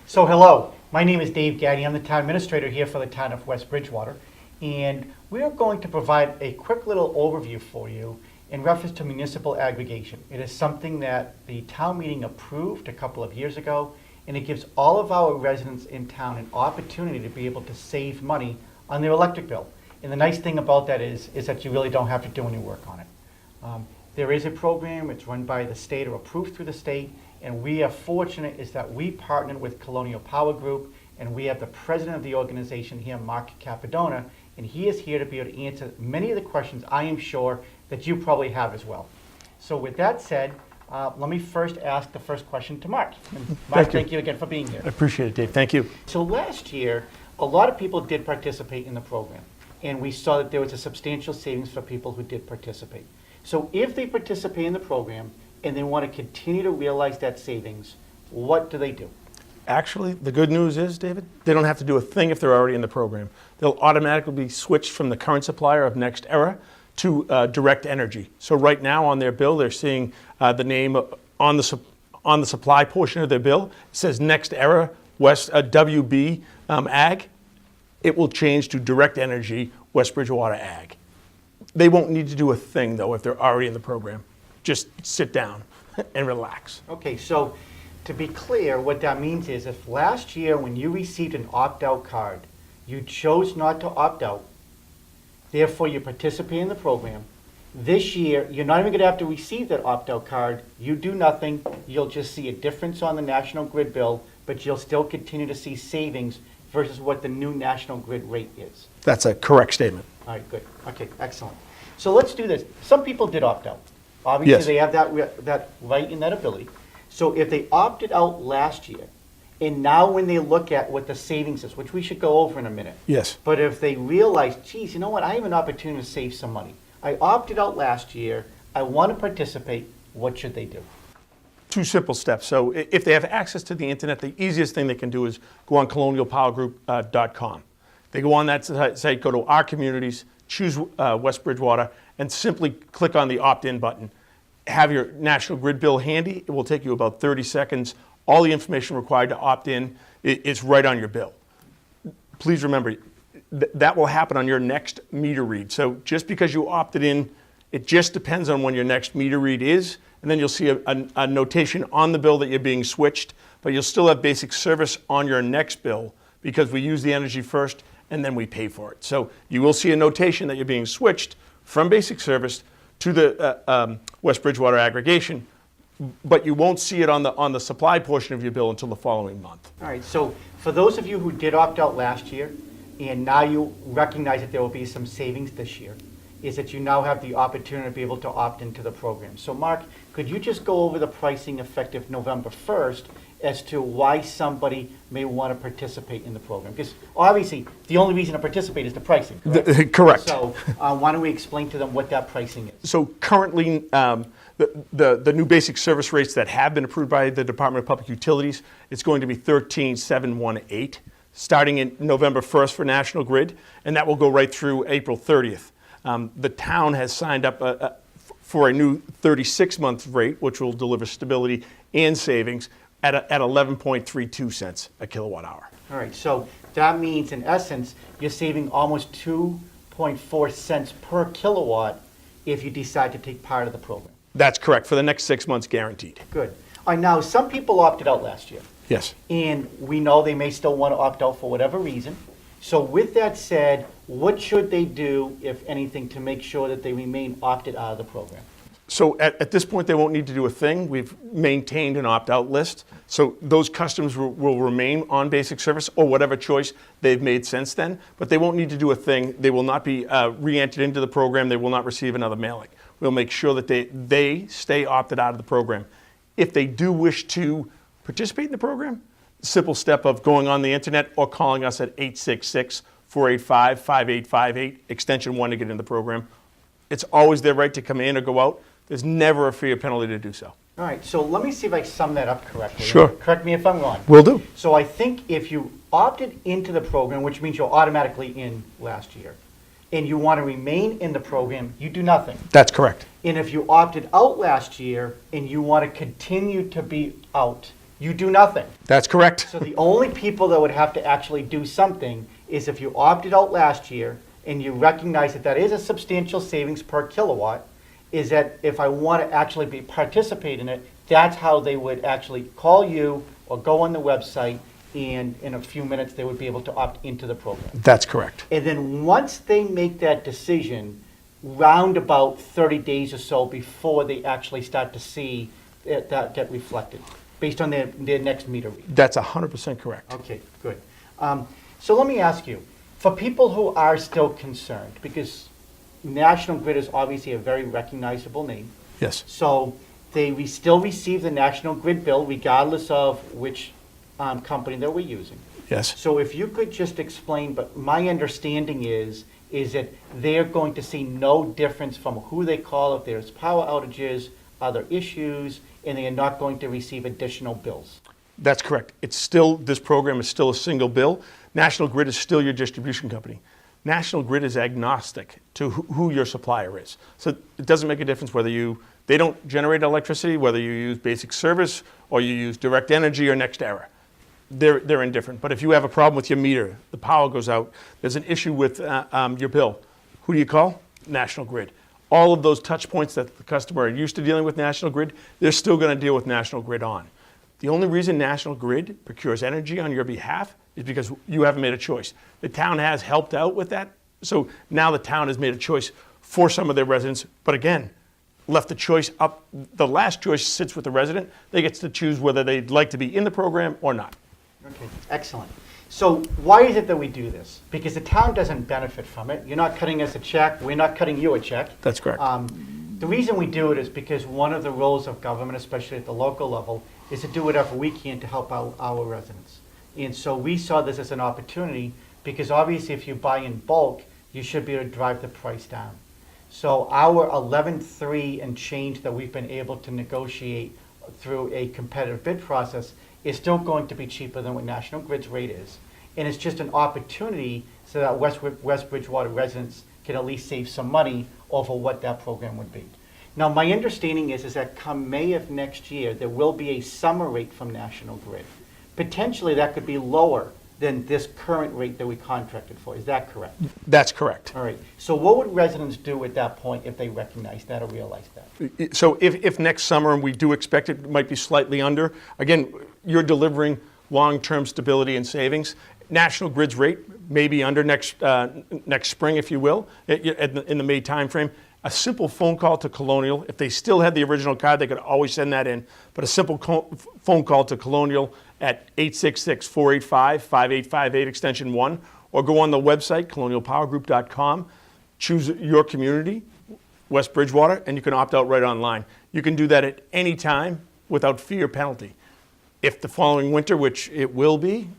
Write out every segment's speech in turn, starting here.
So hello, my name is Dave Gaddy. I'm the town administrator here for the town of West Bridgewater. And we're going to provide a quick little overview for you in reference to municipal aggregation. It is something that the town meeting approved a couple of years ago, and it gives all of our residents in town an opportunity to be able to save money on their electric bill. And the nice thing about that is that you really don't have to do any work on it. There is a program, it's run by the state or approved through the state, and we are fortunate is that we partnered with Colonial Power Group, and we have the president of the organization here, Mark Cappadona, and he is here to be able to answer many of the questions I am sure that you probably have as well. So with that said, let me first ask the first question to Mark. And Mark, thank you again for being here. I appreciate it, Dave. Thank you. So last year, a lot of people did participate in the program, and we saw that there was a substantial savings for people who did participate. So if they participate in the program and they want to continue to realize that savings, what do they do? Actually, the good news is, David, they don't have to do a thing if they're already in the program. They'll automatically be switched from the current supplier of Next Era to Direct Energy. So right now on their bill, they're seeing the name on the supply portion of their bill. It says Next Era West WB Ag. It will change to Direct Energy West Bridgewater Ag. They won't need to do a thing, though, if they're already in the program. Just sit down and relax. Okay, so to be clear, what that means is if last year when you received an opt-out card, you chose not to opt out, therefore you participate in the program, this year you're not even going to have to receive that opt-out card. You do nothing. You'll just see a difference on the National Grid bill, but you'll still continue to see savings versus what the new National Grid rate is. That's a correct statement. All right, good. Okay, excellent. So let's do this. Some people did opt out. Obviously, Yes. they have that right and that ability. So if they opted out last year, and now when they look at what the savings is, which we should go over in a minute. Yes. But if they realize, geez, you know what, I have an opportunity to save some money. I opted out last year. I want to participate. What should they do? Two simple steps. So if they have access to the internet, the easiest thing they can do is go on colonialpowergroup.com. They go on that site, go to our communities, choose West Bridgewater, and simply click on the opt-in button. Have your National Grid bill handy. It will take you about 30 seconds. All the information required to opt in is right on your bill. Please remember, that will happen on your next meter read. So just because you opted in, it just depends on when your next meter read is, and then you'll see a notation on the bill that you're being switched, but you'll still have basic service on your next bill because we use the energy first and then we pay for it. So you will see a notation that you're being switched from basic service to the West Bridgewater aggregation, but you won't see it on the supply portion of your bill until the following month. All right, so for those of you who did opt out last year, and now you recognize that there will be some savings this year, is that you now have the opportunity to be able to opt into the program. So Mark, could you just go over the pricing effective November 1st as to why somebody may want to participate in the program? Because obviously, the only reason to participate is the pricing, correct? Correct. So why don't we explain to them what that pricing is? So currently, the new basic service rates that have been approved by the Department of Public Utilities, it's going to be 13,718, starting in November 1st for National Grid, and that will go right through April 30th. The town has signed up for a new 36-month rate, which will deliver stability and savings at 11.32 cents a kilowatt hour. All right, so that means in essence, you're saving almost 2.4 cents per kilowatt if you decide to take part of the program. That's correct, for the next 6 months guaranteed. Good. All right, now some people opted out last year, Yes. and we know they may still want to opt out for whatever reason. So with that said, what should they do, if anything, to make sure that they remain opted out of the program? So at this point, they won't need to do a thing. We've maintained an opt-out list. So those customers will remain on basic service or whatever choice they've made since then, but they won't need to do a thing. They will not be re-entered into the program. They will not receive another mailing. We'll make sure that they stay opted out of the program. If they do wish to participate in the program, simple step of going on the internet or calling us at 866-485-5858, extension 1 to get in the program. It's always their right to come in or go out. There's never a fee or penalty to do so. All right, so let me see if I sum that up correctly. Sure. Correct me if I'm wrong. Will do. So I think if you opted into the program, which means you're automatically in last year, and you want to remain in the program, you do nothing. That's correct. And if you opted out last year and you want to continue to be out You do nothing. That's correct. So the only people that would have to actually do something is if you opted out last year and you recognize that that is a substantial savings per kilowatt, is that if I want to actually participate in it, that's how they would actually call you or go on the website, and in a few minutes they would be able to opt into the program. That's correct. And then once they make that decision, round about 30 days or so before they actually start to see that get reflected, based on their next meter read. That's 100% correct. Okay, good. So let me ask you, for people who are still concerned, because National Grid is obviously a very recognizable name, Yes. so they still receive the National Grid bill regardless of which company that we're using. Yes. So if you could just explain, but my understanding is that they're going to see no difference from who they call if there's power outages, other issues, and they are not going to receive additional bills. That's correct. This program is still a single bill. National Grid is still your distribution company. National Grid is agnostic to who your supplier is. So it doesn't make a difference they don't generate electricity, whether you use basic service or you use direct energy or NextEra. They're indifferent. But if you have a problem with your meter, the power goes out, there's an issue with your bill, who do you call? National Grid. All of those touch points that the customer are used to dealing with National Grid, they're still going to deal with National Grid on. The only reason National Grid procures energy on your behalf is because you haven't made a choice. The town has helped out with that. So now the town has made a choice for some of their residents. But again, left the choice up. The last choice sits with the resident. They get to choose whether they'd like to be in the program or not. Okay, excellent. So why is it that we do this? Because the town doesn't benefit from it. You're not cutting us a check. We're not cutting you a check. That's correct. The reason we do it is because one of the roles of government, especially at the local level, is to do whatever we can to help out our residents. And so we saw this as an opportunity because obviously if you buy in bulk, you should be able to drive the price down. So our 11.3 and change that we've been able to negotiate through a competitive bid process is still going to be cheaper than what National Grid's rate is. And it's just an opportunity so that West Bridgewater residents can at least save some money over what that program would be. Now, my understanding is that come May of next year, there will be a summer rate from National Grid. Potentially, that could be lower than this current rate that we contracted for. Is that correct? That's correct. All right. So what would residents do at that point if they recognize that or realize that? So if next summer, and we do expect it might be slightly under, again, you're delivering long-term stability and savings. National Grid's rate may be under next spring, if you will, in the May timeframe. A simple phone call to Colonial. If they still had the original card, they could always send that in. But a simple phone call to Colonial at 866-485-5858 extension 1, or go on the website, colonialpowergroup.com, choose your community, West Bridgewater, and you can opt out right online. You can do that at any time without fee or penalty. If the following winter, which it will be,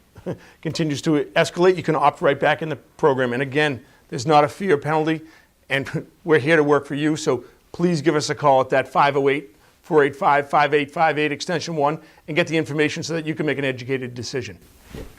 continues to escalate, you can opt right back in the program. And again, there's not a fee or penalty, and we're here to work for you, so please give us a call at that 508-485-5858 extension 1 and get the information so that you can make an educated decision.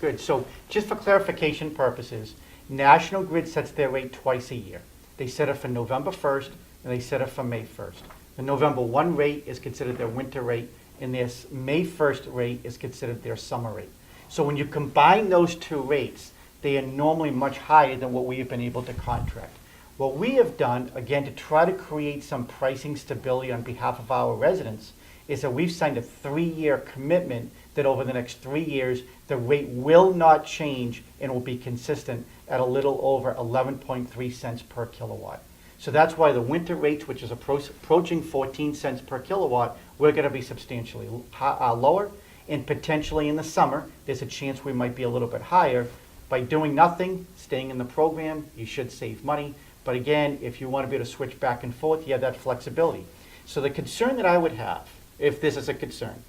Good. So just for clarification purposes, National Grid sets their rate twice a year. They set it for November 1st and they set it for May 1st. The November 1 rate is considered their winter rate, and their May 1st rate is considered their summer rate. So when you combine those two rates, they are normally much higher than what we have been able to contract. What we have done, again, to try to create some pricing stability on behalf of our residents, is that we've signed a 3-year commitment that over the next 3 years, the rate will not change and will be consistent at a little over 11.3 cents per kilowatt. So that's why the winter rates, which is approaching 14 cents per kilowatt, we're going to be substantially lower. And potentially in the summer, there's a chance we might be a little bit higher. By doing nothing, staying in the program, you should save money. But again, if you want to be able to switch back and forth, you have that flexibility. So the concern that I would have, if this is a concern,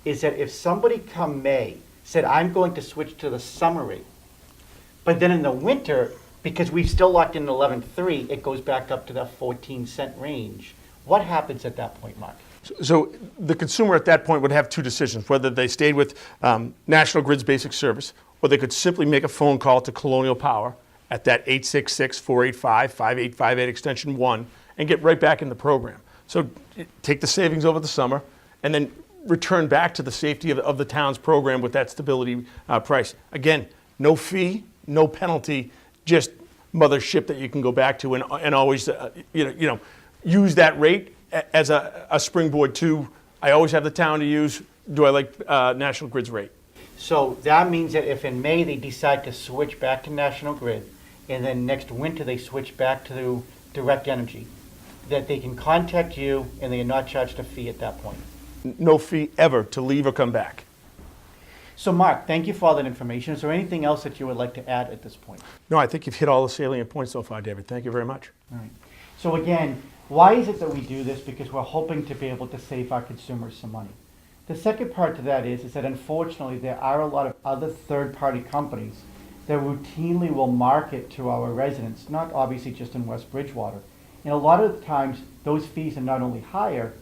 is that if somebody come May said, I'm going to switch to the summer rate, but then in the winter, because we've still locked in 11.3, it goes back up to that 14 cent range. What happens at that point, Mark? So the consumer at that point would have two decisions, whether they stayed with National Grid's basic service, or they could simply make a phone call to Colonial Power at that 866-485-5858 extension 1 and get right back in the program. So take the savings over the summer and then return back to the safety of the town's program with that stability price. Again, no fee, no penalty, just mothership that you can go back to and always use that rate as a springboard to, I always have the town to use, do I like National Grid's rate? So that means that if in May they decide to switch back to National Grid, and then next winter they switch back to Direct Energy, that they can contact you and they are not charged a fee at that point. No fee ever to leave or come back. So Mark, thank you for all that information. Is there anything else that you would like to add at this point? No, I think you've hit all the salient points so far, David. Thank you very much. All right. So again, why is it that we do this? Because we're hoping to be able to save our consumers some money. The second part to that is that unfortunately there are a lot of other third-party companies that routinely will market to our residents, not obviously just in West Bridgewater. And a lot of the times those fees are not only higher,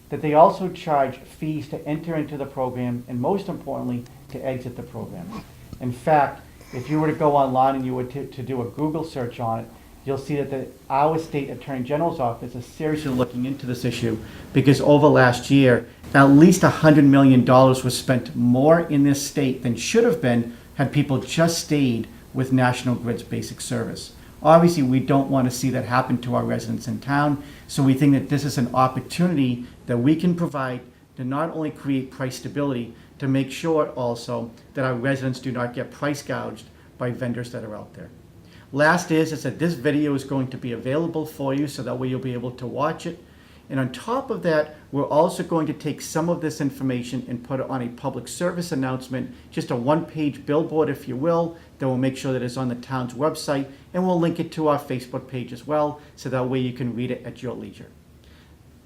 that they also charge fees to enter into the program and most importantly to exit the program. In fact, if you were to go online and you were to do a Google search on it, you'll see that our state attorney general's office is seriously looking into this issue because over last year, at least $100 million was spent more in this state than should have been had people just stayed with National Grid's basic service. Obviously, we don't want to see that happen to our residents in town, so we think that this is an opportunity that we can provide to not only create price stability, to make sure also that our residents do not get price gouged by vendors that are out there. Last is that this video is going to be available for you so that way you'll be able to watch it. And on top of that, we're also going to take some of this information and put it on a public service announcement, just a one-page billboard, if you will, that will make sure that it's on the town's website, and we'll link it to our Facebook page as well, so that way you can read it at your leisure.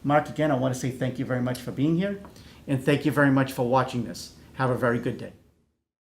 Mark, again, I want to say thank you very much for being here, and thank you very much for watching this. Have a very good day.